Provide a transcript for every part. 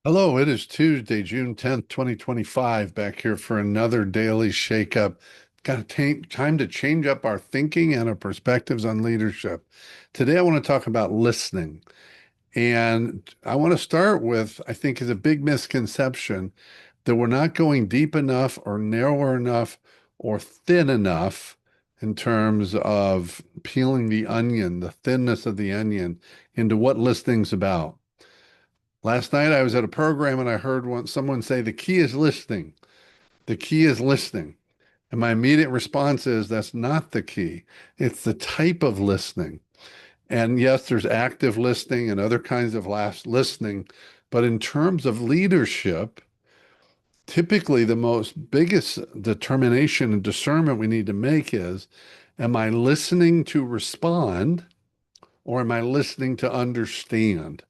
Hello, it is Tuesday, June 10th, 2025, back here for another daily shakeup. Got time to change up our thinking and our perspectives on leadership. Today, I want to talk about listening. And I want to start with, I think, is a big misconception that we're not going deep enough or narrow enough or thin enough in terms of peeling the onion, the thinness of the onion into what listening's about. Last night I was at a program and I heard someone say, the key is listening. The key is listening. And my immediate response is, that's not the key. It's the type of listening. And yes, there's active listening and other kinds of last listening. But in terms of leadership, typically the most biggest determination and discernment we need to make is, am I listening to respond or am I listening to understand?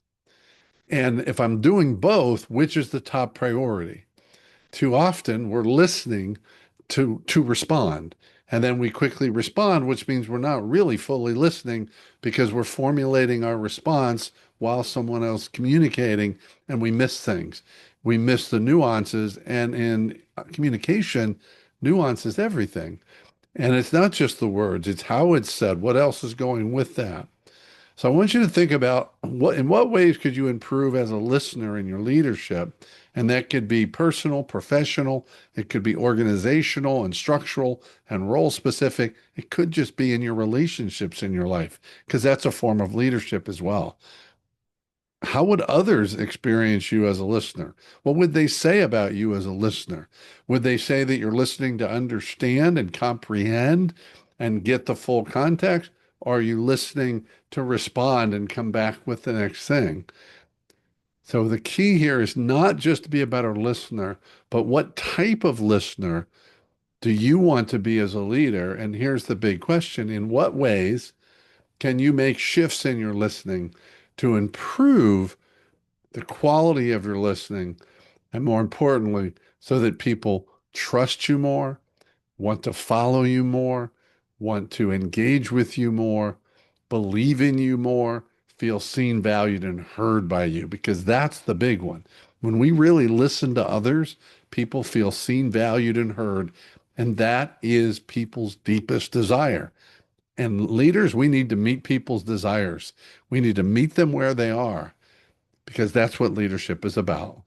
And if I'm doing both, which is the top priority? Too often we're listening to respond. And then we quickly respond, which means we're not really fully listening because we're formulating our response while someone else communicating, and we miss things. We miss the nuances. And in communication, nuance is everything. And it's not just the words, it's how it's said, what else is going with that. So I want you to think about in what ways could you improve as a listener in your leadership? And that could be personal, professional, it could be organizational and structural and role specific. It could just be in your relationships in your life, because that's a form of leadership as well. How would others experience you as a listener? What would they say about you as a listener? Would they say that you're listening to understand and comprehend and get the full context? Or are you listening to respond and come back with the next thing? So the key here is not just to be a better listener, but what type of listener do you want to be as a leader? And here's the big question. In what ways can you make shifts in your listening to improve the quality of your listening, and more importantly, so that people trust you more, want to follow you more, want to engage with you more, believe in you more, feel seen, valued, and heard by you, because that's the big one. When we really listen to others, people feel seen, valued, and heard. And that is people's deepest desire. And leaders, we need to meet people's desires. We need to meet them where they are because that's what leadership is about.